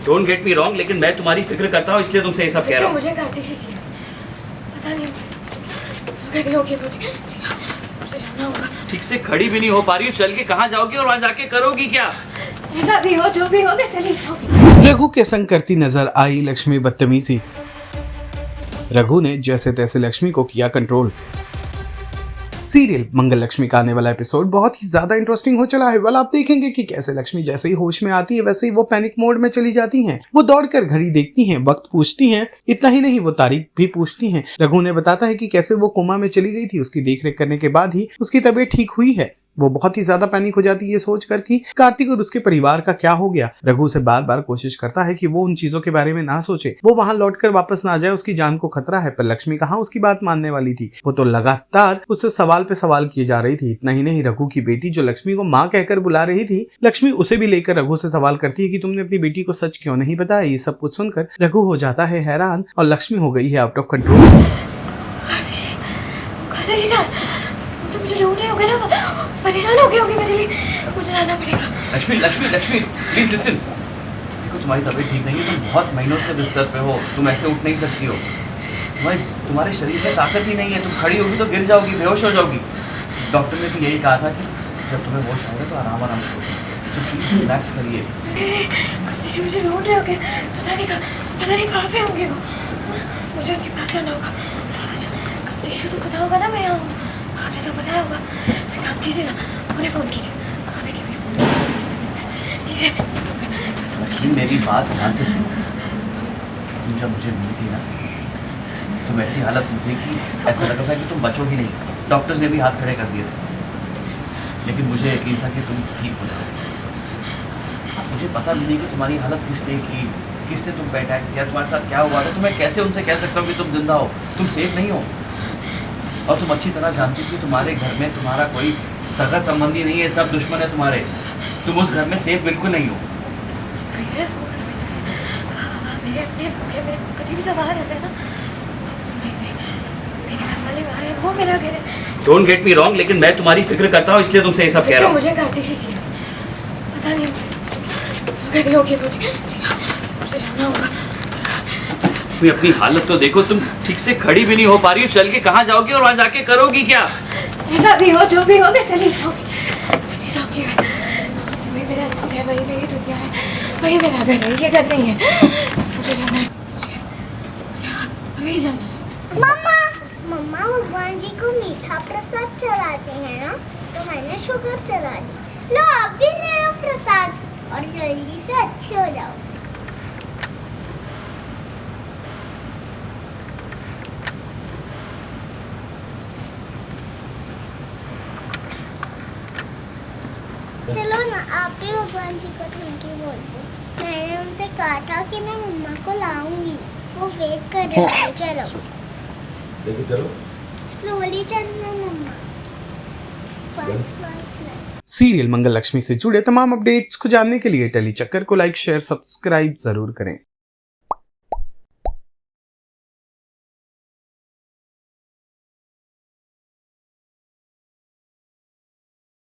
Don't get me wrong, लेकिन मैं तुम्हारी फिक्र करता हूँ इसलिए तुमसे ये सब कह रहा हूँ। मुझे कार्तिक से किया पता नहीं होगी, मुझे जाना होगा। ठीक से खड़ी भी नहीं हो पा रही हो, चल के कहाँ जाओगी और वहाँ जाके करोगी क्या? जैसा भी हो, जो भी हो, मैं चली जाऊंगी। रघु के संग करती नजर आई लक्ष्मी बदतमीजी। रघु ने जैसे तैसे लक्ष्मी को किया कंट्रोल। सीरियल मंगल लक्ष्मी का आने वाला एपिसोड बहुत ही ज्यादा इंटरेस्टिंग हो चला है। वाल आप देखेंगे कि कैसे लक्ष्मी जैसे ही होश में आती है वैसे ही वो पैनिक मोड में चली जाती हैं। वो दौड़कर घड़ी देखती हैं, वक्त पूछती हैं, इतना ही नहीं वो तारीख भी पूछती हैं। रघु ने बताता है कि कैसे वो कोमा में चली गई थी, उसकी देखरेख करने के बाद ही उसकी तबीयत ठीक हुई है। वो बहुत ही ज्यादा पैनिक हो जाती है ये सोचकर कि कार्तिक और उसके परिवार का क्या हो गया। रघु से बार बार कोशिश करता है कि वो उन चीजों के बारे में ना सोचे, वो वहां लौटकर वापस ना जाए, उसकी जान को खतरा है। पर लक्ष्मी कहाँ उसकी बात मानने वाली थी। वो तो लगातार उससे सवाल पे सवाल किए जा रही थी। इतना ही नहीं, रघु की बेटी जो लक्ष्मी को माँ कहकर बुला रही थी, लक्ष्मी उसे भी लेकर रघु से सवाल करती है कि तुमने अपनी बेटी को सच क्यों नहीं बताया। ये सब कुछ सुनकर रघु हो जाता है हैरान और लक्ष्मी हो गई है आउट ऑफ कंट्रोल। मुझे ढूंढ रहे होगे ना, परेशान हो गए होंगे मेरे लिए, मुझे जाना पड़ेगा। Lakshmi Lakshmi Lakshmi please listen. देखो तुम्हारी तबीयत ठीक नहीं है, तुम बहुत महीनों से बिस्तर पे हो, तुम ऐसे उठ नहीं सकती हो। तुम्हारे शरीर में ताकत ही नहीं है, तुम खड़ी होगी तो गिर जाओगी, बेहोश हो जाओगी। डॉक्टर ने भी यही कहा था कि जब तुम्हें होश आएगा तो आराम आराम से तो प्लीज रिलैक्स करिए। मुझे ढूंढ रहे होगे, पता नहीं कहाँ पे होंगे वो, मुझे उनके पास जाना होगा। तो पता होगा ना मैं यहाँ हूँ, आपने सब बताया होगा। तो काम कीजिए ना, उन्हें फ़ोन कीजिए, अभी के भी फ़ोन कीजिए। मेरी बात ध्यान से सुनो। तुम जब मुझे मिली थी ना, तुम ऐसी हालत में थी कि ऐसा लगा था कि तुम बचोगी नहीं। डॉक्टर्स ने भी हाथ खड़े कर दिए थे, लेकिन मुझे यकीन था कि तुम ठीक हो जाओगे। मुझे पता भी नहीं कि तुम्हारी हालत किसने की, किसने तुम पे अटैक किया, तुम्हारे साथ क्या हुआ था। तो मैं कैसे उनसे कह सकता हूँ कि तुम जिंदा हो, तुम सेफ नहीं हो। और तुम अच्छी तरह जानती हो कि तुम्हारे घर में तुम्हारा कोई सगा संबंधी नहीं है, सब दुश्मन है तुम्हारे। तुम उस घर में सेफ बिल्कुल नहीं हो। मेरे पति भी सब वहाँ रहते हैं ना, मेरे घर वाले वहाँ हैं, वो मेरा घर है। डोंट गेट मी रॉन्ग, लेकिन मैं तुम्हारी फिक्र करता हूँ इसलिए तुमसे ये सब कह रहा हूँ। मुझे कार्तिक से किया पता नहीं होगी, मुझे जाना होगा। तुम अपनी हालत तो देखो, तुम ठीक से खड़ी भी नहीं हो पा रही हो, चल के कहाँ जाओगी और वहाँ जाके करोगी क्या? जैसा भी हो, जो भी हो, मैं चली जाऊंगी। वही मेरा सच है, वही मेरी दुनिया है, वही मेरा घर है, ये घर नहीं है। मुझे जाना है, मुझे अभी जाना है। मम्मा भगवान जी को मीठा प्रसाद चढ़ाते हैं ना, तो मैंने शुगर चढ़ा दी। लो आप भी ले लो प्रसाद और जल्दी से अच्छे हो जाओ। चलो ना, आप भी भगवान जी को थैंक यू बोल दो। मैंने उनसे कहा था कि मैं मम्मा को लाऊंगी, वो वेट कर रहे हैं। चलो चलो स्लोली चलना मम्मा, फास्ट नहीं। सीरियल मंगल लक्ष्मी से जुड़े तमाम अपडेट्स को जानने के लिए टेली चक्कर को लाइक, शेयर, सब्सक्राइब जरूर करें।